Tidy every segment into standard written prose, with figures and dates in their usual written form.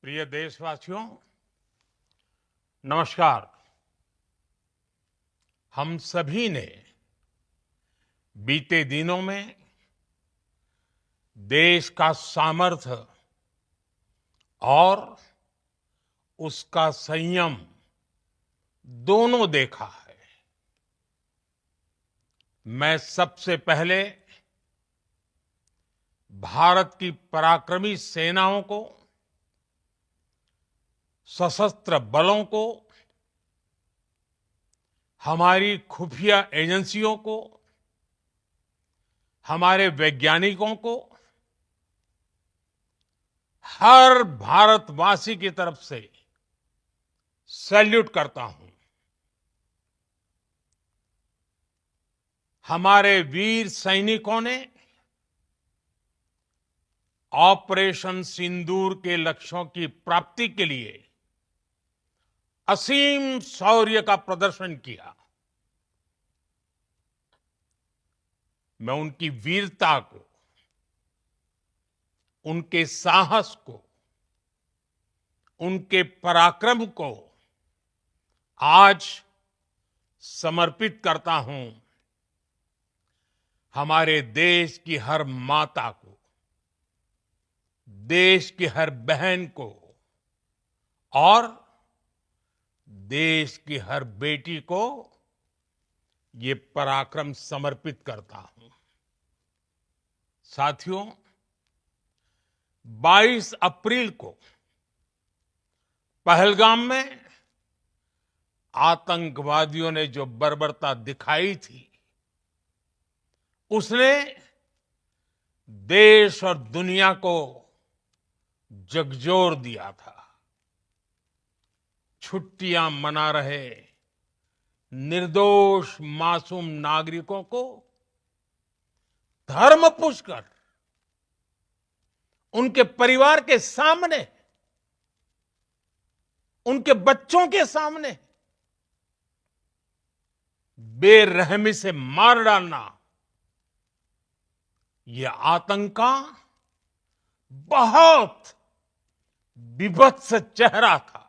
प्रिय देशवासियों, नमस्कार। हम सभी ने बीते दिनों में देश का सामर्थ्य और उसका संयम दोनों देखा है। मैं सबसे पहले भारत की पराक्रमी सेनाओं को, सशस्त्र बलों को, हमारी खुफिया एजेंसियों को, हमारे वैज्ञानिकों को, हर भारतवासी की तरफ से सैल्यूट करता हूं। हमारे वीर सैनिकों ने ऑपरेशन सिंदूर के लक्ष्यों की प्राप्ति के लिए असीम शौर्य का प्रदर्शन किया। मैं उनकी वीरता को, उनके साहस को, उनके पराक्रम को आज समर्पित करता हूं हमारे देश की हर माता को, देश की हर बहन को और देश की हर बेटी को ये पराक्रम समर्पित करता हूं। साथियों, 22 अप्रैल को पहलगाम में आतंकवादियों ने जो बर्बरता दिखाई थी, उसने देश और दुनिया को झकझोर दिया था। छुट्टियां मना रहे निर्दोष मासूम नागरिकों को धर्म पूछकर उनके परिवार के सामने, उनके बच्चों के सामने बेरहमी से मार डालना, यह आतंक का बहुत विभत्स चेहरा था,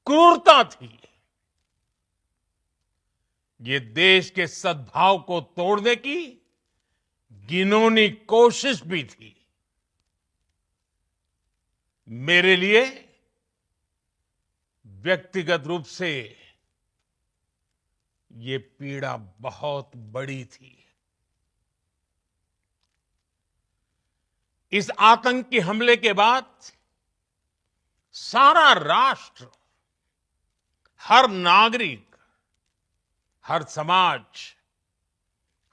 क्रूरता थी। ये देश के सद्भाव को तोड़ने की घिनौनी कोशिश भी थी। मेरे लिए व्यक्तिगत रूप से ये पीड़ा बहुत बड़ी थी। इस आतंकी हमले के बाद सारा राष्ट्र, हर नागरिक, हर समाज,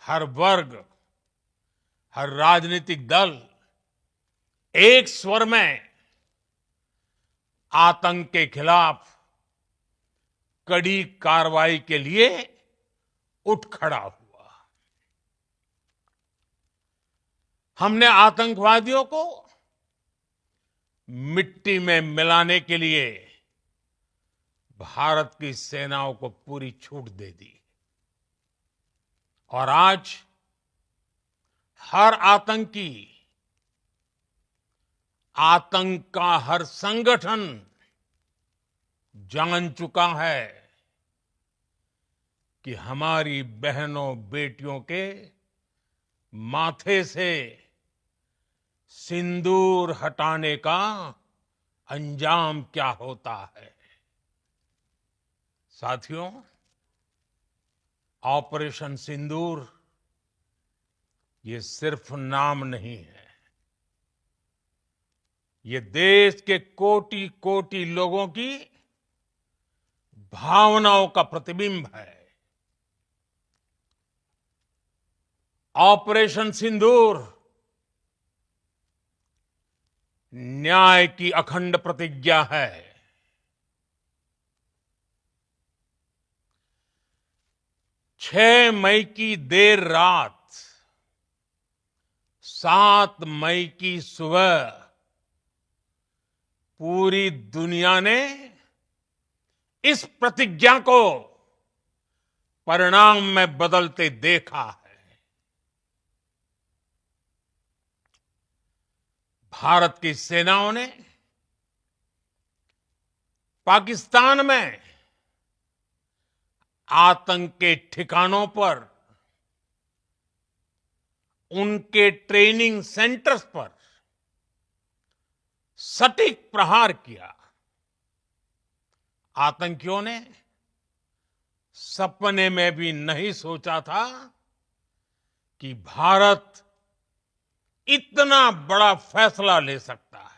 हर वर्ग, हर राजनीतिक दल एक स्वर में आतंक के खिलाफ कड़ी कार्रवाई के लिए उठ खड़ा हुआ। हमने आतंकवादियों को मिट्टी में मिलाने के लिए भारत की सेनाओं को पूरी छूट दे दी और आज हर आतंकी, आतंक का हर संगठन जान चुका है कि हमारी बहनों बेटियों के माथे से सिंदूर हटाने का अंजाम क्या होता है। साथियों, ऑपरेशन सिंदूर ये सिर्फ नाम नहीं है, ये देश के कोटि कोटि लोगों की भावनाओं का प्रतिबिंब है। ऑपरेशन सिंदूर न्याय की अखंड प्रतिज्ञा है। 6 मई की देर रात, 7 मई की सुबह पूरी दुनिया ने इस प्रतिज्ञा को परिणाम में बदलते देखा है। भारत की सेनाओं ने पाकिस्तान में आतंक के ठिकानों पर, उनके ट्रेनिंग सेंटर्स पर सटीक प्रहार किया। आतंकियों ने सपने में भी नहीं सोचा था कि भारत इतना बड़ा फैसला ले सकता है।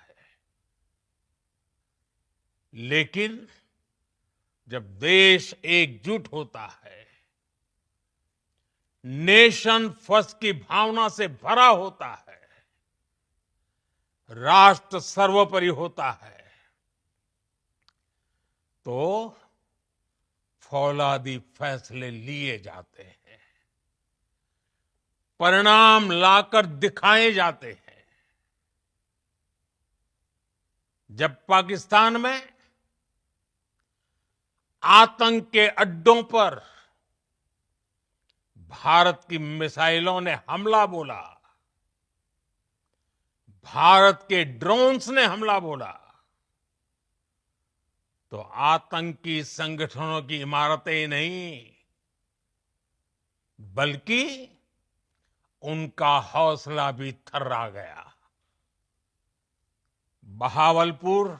लेकिन जब देश एकजुट होता है, नेशन फर्स्ट की भावना से भरा होता है, राष्ट्र सर्वोपरि होता है, तो फौलादी फैसले लिए जाते हैं, परिणाम लाकर दिखाए जाते हैं। जब पाकिस्तान में आतंक के अड्डों पर भारत की मिसाइलों ने हमला बोला, भारत के ड्रोन्स ने हमला बोला, तो आतंकी संगठनों की इमारतें ही नहीं, बल्कि उनका हौसला भी थर्रा गया। बहावलपुर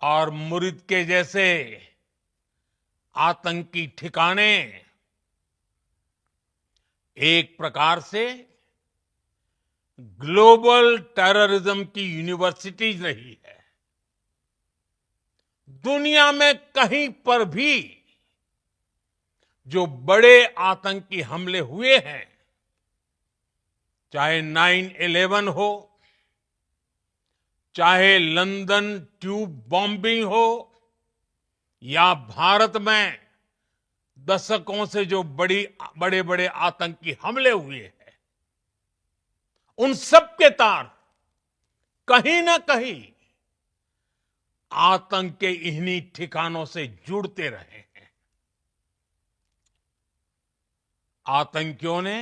और मुरिद के जैसे आतंकी ठिकाने एक प्रकार से ग्लोबल टेररिज्म की यूनिवर्सिटीज रही है। दुनिया में कहीं पर भी जो बड़े आतंकी हमले हुए हैं, चाहे 9/11 हो, चाहे लंदन ट्यूब बॉम्बिंग हो, या भारत में दशकों से जो बड़े बड़े आतंकी हमले हुए हैं, उन सब के तार कहीं ना कहीं आतंक के इन्हीं ठिकानों से जुड़ते रहे हैं। आतंकियों ने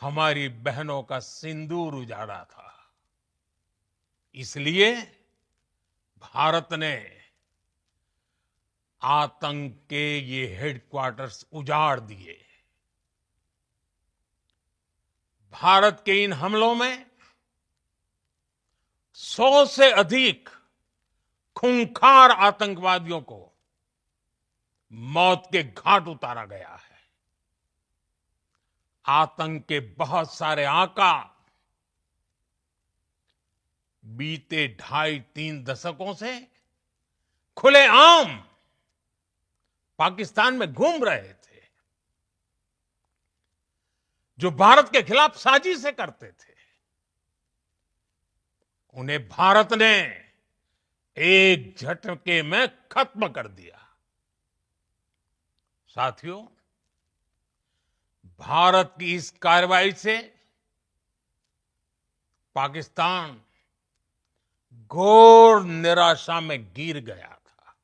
हमारी बहनों का सिंदूर उजाड़ा था, इसलिए भारत ने आतंक के ये हेडक्वार्टर्स उजाड़ दिए। भारत के इन हमलों में 100 से अधिक खूंखार आतंकवादियों को मौत के घाट उतारा गया है। आतंक के बहुत सारे आका बीते 2.5-3 दशकों से खुलेआम पाकिस्तान में घूम रहे थे, जो भारत के खिलाफ साजिशें करते थे। उन्हें भारत ने एक झटके में खत्म कर दिया। साथियों, भारत की इस कार्रवाई से पाकिस्तान घोर निराशा में गिर गया था,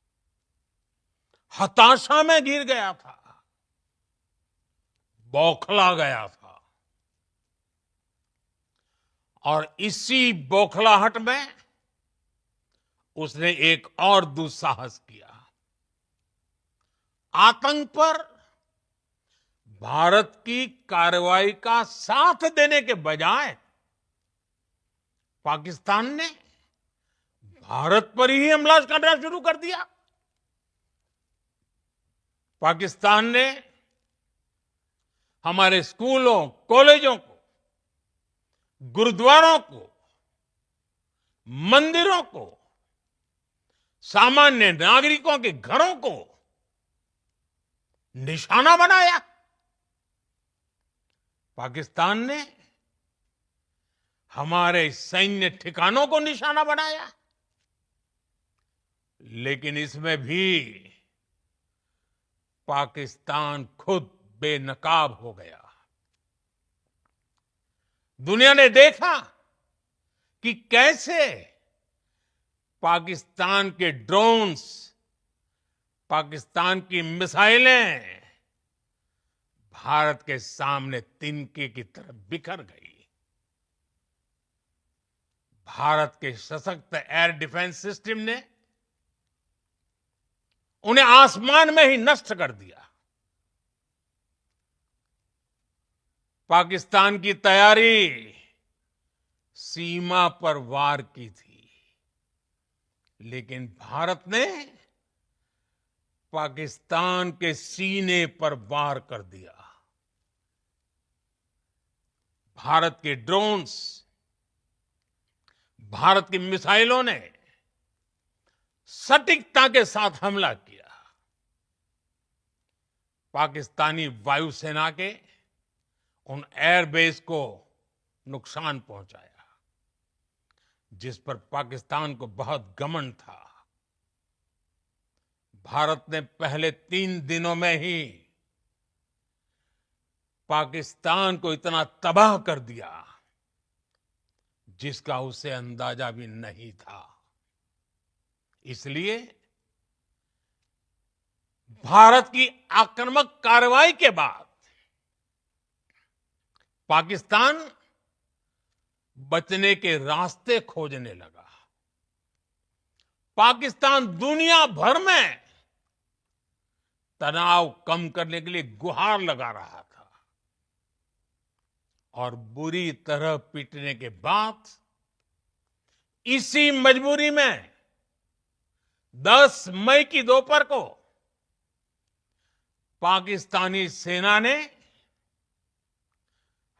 हताशा में गिर गया था, बौखला गया था। और इसी बौखलाहट में उसने एक और दुस्साहस किया। आतंक पर भारत की कार्रवाई का साथ देने के बजाय पाकिस्तान ने भारत पर ही हमला करना शुरू कर दिया। पाकिस्तान ने हमारे स्कूलों, कॉलेजों को, गुरुद्वारों को, मंदिरों को, सामान्य नागरिकों के घरों को निशाना बनाया। पाकिस्तान ने हमारे सैन्य ठिकानों को निशाना बनाया। लेकिन इसमें भी पाकिस्तान खुद बेनकाब हो गया। दुनिया ने देखा कि कैसे पाकिस्तान के ड्रोन्स, पाकिस्तान की मिसाइलें भारत के सामने तिनके की तरह बिखर गई। भारत के सशक्त एयर डिफेंस सिस्टम ने उन्हें आसमान में ही नष्ट कर दिया। पाकिस्तान की तैयारी सीमा पर वार की थी, लेकिन भारत ने पाकिस्तान के सीने पर वार कर दिया। भारत के ड्रोन्स, भारत की मिसाइलों ने सटीकता के साथ हमला किया। पाकिस्तानी वायुसेना के उन एयरबेस को नुकसान पहुंचाया, जिस पर पाकिस्तान को बहुत घमंड था। भारत ने पहले 3 दिनों में ही पाकिस्तान को इतना तबाह कर दिया जिसका उसे अंदाजा भी नहीं था। इसलिए भारत की आक्रामक कार्रवाई के बाद पाकिस्तान बचने के रास्ते खोजने लगा। पाकिस्तान दुनिया भर में तनाव कम करने के लिए गुहार लगा रहा था और बुरी तरह पीटने के बाद इसी मजबूरी में 10 मई की दोपहर को पाकिस्तानी सेना ने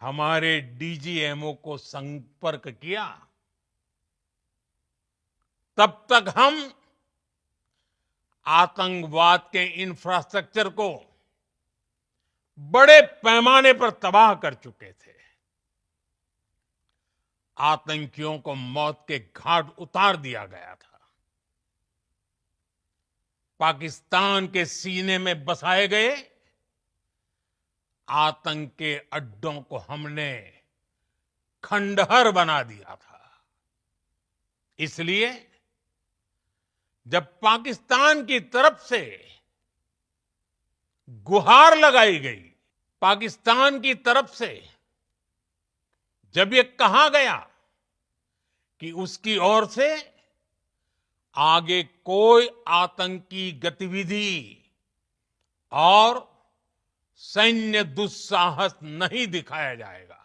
हमारे डीजीएमओ को संपर्क किया। तब तक हम आतंकवाद के इंफ्रास्ट्रक्चर को बड़े पैमाने पर तबाह कर चुके थे। आतंकियों को मौत के घाट उतार दिया गया था। पाकिस्तान के सीने में बसाए गए आतंक के अड्डों को हमने खंडहर बना दिया था। इसलिए जब पाकिस्तान की तरफ से गुहार लगाई गई, पाकिस्तान की तरफ से जब ये कहा गया कि उसकी ओर से आगे कोई आतंकी गतिविधि और सैन्य दुस्साहस नहीं दिखाया जाएगा,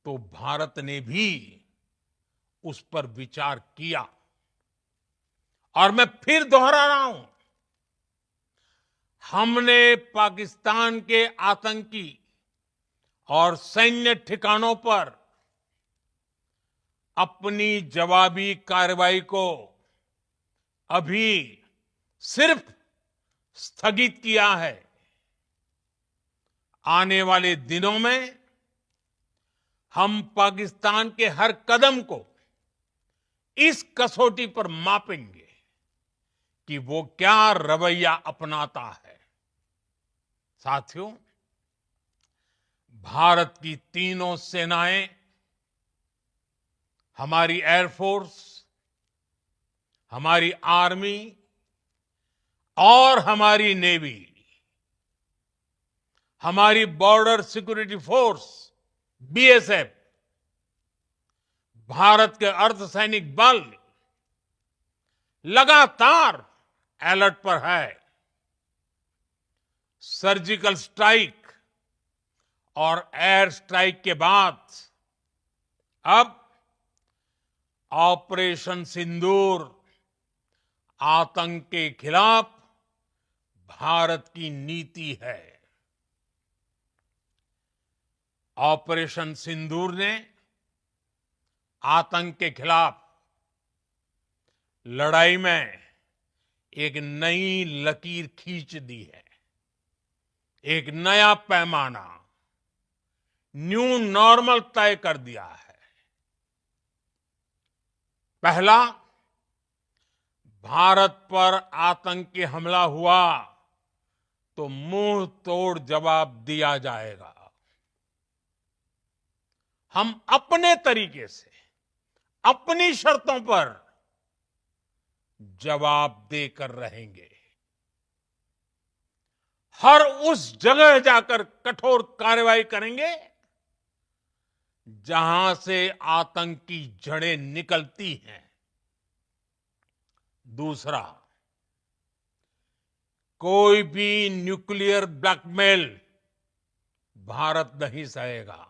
तो भारत ने भी उस पर विचार किया। और मैं फिर दोहरा रहा हूं, हमने पाकिस्तान के आतंकी और सैन्य ठिकानों पर अपनी जवाबी कार्रवाई को अभी सिर्फ स्थगित किया है। आने वाले दिनों में हम पाकिस्तान के हर कदम को इस कसौटी पर मापेंगे कि वो क्या रवैया अपनाता है। साथियों, भारत की तीनों सेनाएं, हमारी एयरफोर्स, हमारी आर्मी और हमारी नेवी, हमारी border security force BSF, Bharat के अर्धसैनिक बल लगातार अलर्ट पर है। सर्जिकल स्ट्राइक और एयर स्ट्राइक के बाद अब ऑपरेशन सिंदूर आतंक के खिलाफ भारत की नीति है। ऑपरेशन सिंदूर ने आतंक के खिलाफ लड़ाई में एक नई लकीर खींच दी है। एक नया पैमाना, न्यू नॉर्मल तय कर दिया है। पहला, भारत पर आतंकी हमला हुआ तो मुंह तोड़ जवाब दिया जाएगा। हम अपने तरीके से, अपनी शर्तों पर जवाब देकर रहेंगे। हर उस जगह जाकर कठोर कार्रवाई करेंगे जहां से आतंक की जड़ें निकलती हैं। दूसरा, कोई भी न्यूक्लियर ब्लैकमेल भारत नहीं सहेगा।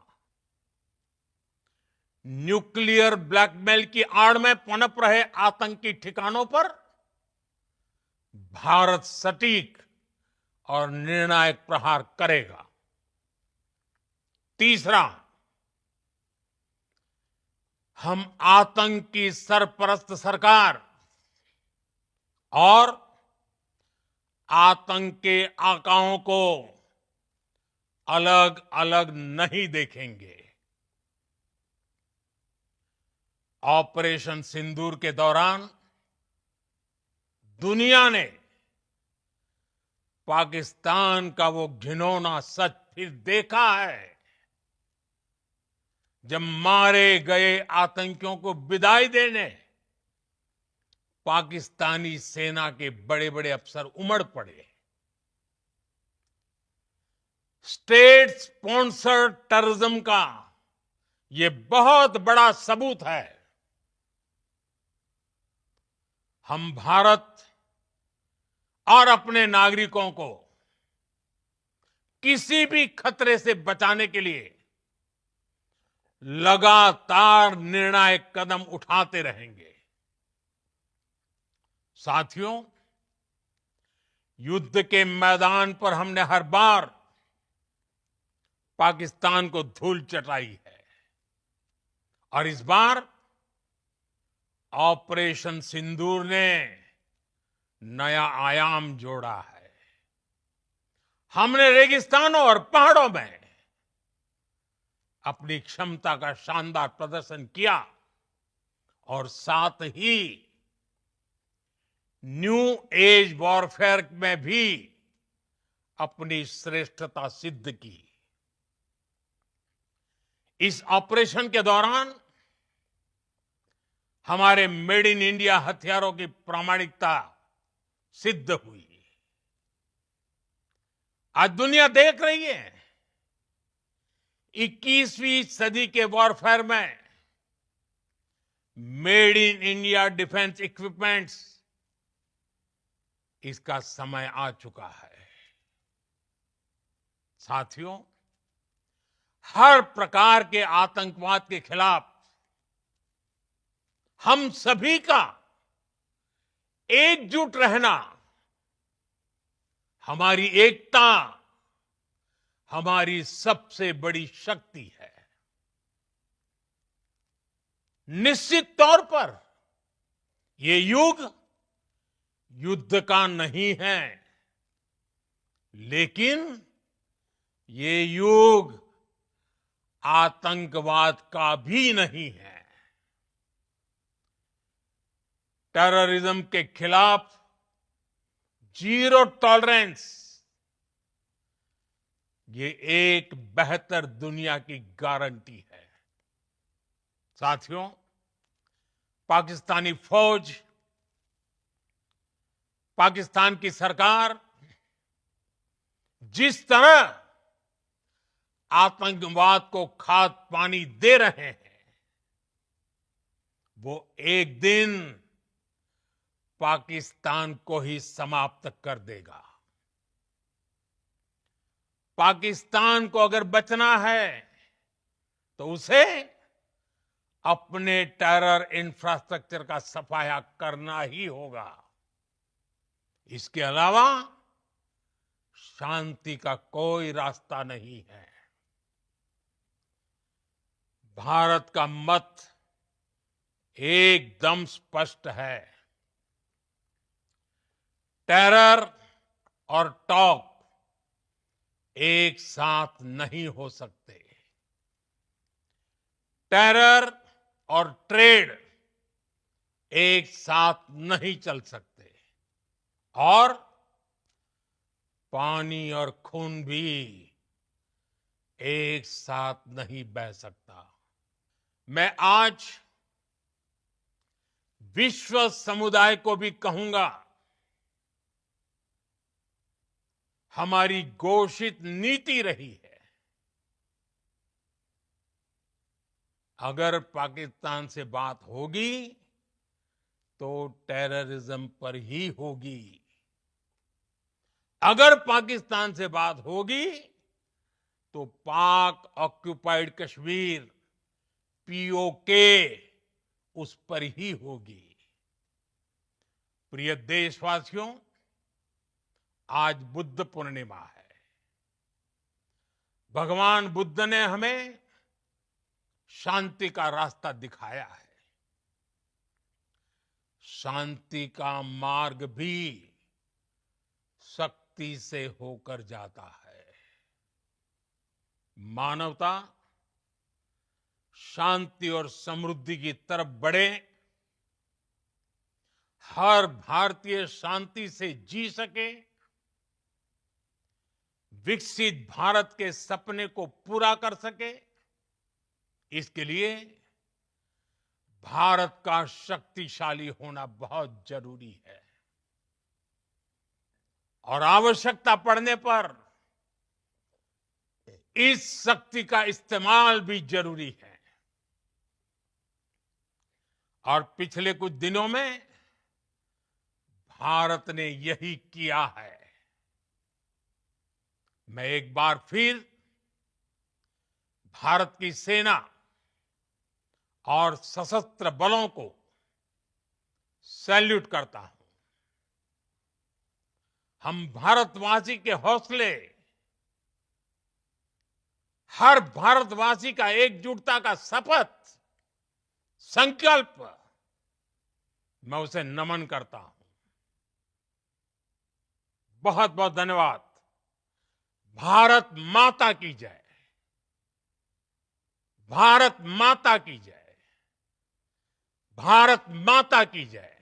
न्यूक्लियर ब्लैकमेल की आड़ में पनप रहे आतंकी ठिकानों पर भारत सटीक और निर्णायक प्रहार करेगा। तीसरा, हम आतंक की सरपरस्त सरकार और आतंक के आकाओं को अलग अलग नहीं देखेंगे। ऑपरेशन सिंदूर के दौरान दुनिया ने पाकिस्तान का वो घिनौना सच फिर देखा है, जब मारे गए आतंकियों को विदाई देने पाकिस्तानी सेना के बड़े बड़े अफसर उमड़ पड़े। स्टेट स्पॉन्सर्ड टेररिज्म का ये बहुत बड़ा सबूत है। हम भारत और अपने नागरिकों को किसी भी खतरे से बचाने के लिए लगातार निर्णायक कदम उठाते रहेंगे। साथियों, युद्ध के मैदान पर हमने हर बार पाकिस्तान को धूल चटाई है और इस बार ऑपरेशन सिंदूर ने नया आयाम जोड़ा है। हमने रेगिस्तानों और पहाड़ों में अपनी क्षमता का शानदार प्रदर्शन किया और साथ ही न्यू एज वॉरफेयर में भी अपनी श्रेष्ठता सिद्ध की। इस ऑपरेशन के दौरान हमारे मेड इन इंडिया हथियारों की प्रामाणिकता सिद्ध हुई। आज दुनिया देख रही है 21वीं सदी के वॉरफेयर में made in India defence equipments, इसका समय आ चुका है। साथियों, हर प्रकार के आतंकवाद के खिलाफ हम सभी का एकजुट रहना, हमारी एकता हमारी सबसे बड़ी शक्ति है। निश्चित तौर पर ये युग युद्ध का नहीं है, लेकिन ये युग आतंकवाद का भी नहीं है। टेररिज्म के खिलाफ जीरो टॉलरेंस, ये एक बेहतर दुनिया की गारंटी है। साथियों, पाकिस्तानी फौज, पाकिस्तान की सरकार जिस तरह आतंकवाद को खाद पानी दे रहे हैं, वो एक दिन पाकिस्तान को ही समाप्त कर देगा। पाकिस्तान को अगर बचना है तो उसे अपने टेरर इंफ्रास्ट्रक्चर का सफाया करना ही होगा। इसके अलावा शांति का कोई रास्ता नहीं है। भारत का मत एकदम स्पष्ट है। टेरर और टॉक एक साथ नहीं हो सकते। टेरर और ट्रेड एक साथ नहीं चल सकते और पानी और खून भी एक साथ नहीं बह सकता। मैं आज विश्व समुदाय को भी कहूंगा, हमारी घोषित नीति रही है अगर पाकिस्तान से बात होगी तो टेररिज्म पर ही होगी। अगर पाकिस्तान से बात होगी तो पाक ऑक्युपाइड कश्मीर पीओके उस पर ही होगी। प्रिय देशवासियों, आज बुद्ध पूर्णिमा है। भगवान बुद्ध ने हमें शांति का रास्ता दिखाया है। शांति का मार्ग भी शक्ति से होकर जाता है। मानवता शांति और समृद्धि की तरफ बढ़े, हर भारतीय शांति से जी सके, विकसित भारत के सपने को पूरा कर सके, इसके लिए भारत का शक्तिशाली होना बहुत जरूरी है। और आवश्यकता पड़ने पर इस शक्ति का इस्तेमाल भी जरूरी है। और पिछले कुछ दिनों में भारत ने यही किया है। मैं एक बार फिर भारत की सेना और सशस्त्र बलों को सैल्यूट करता हूं। हम भारतवासी के हौसले, हर भारतवासी का एकजुटता का शपथ, संकल्प, मैं उसे नमन करता हूं। बहुत बहुत धन्यवाद। भारत माता की जय। भारत माता की जय। भारत माता की जय।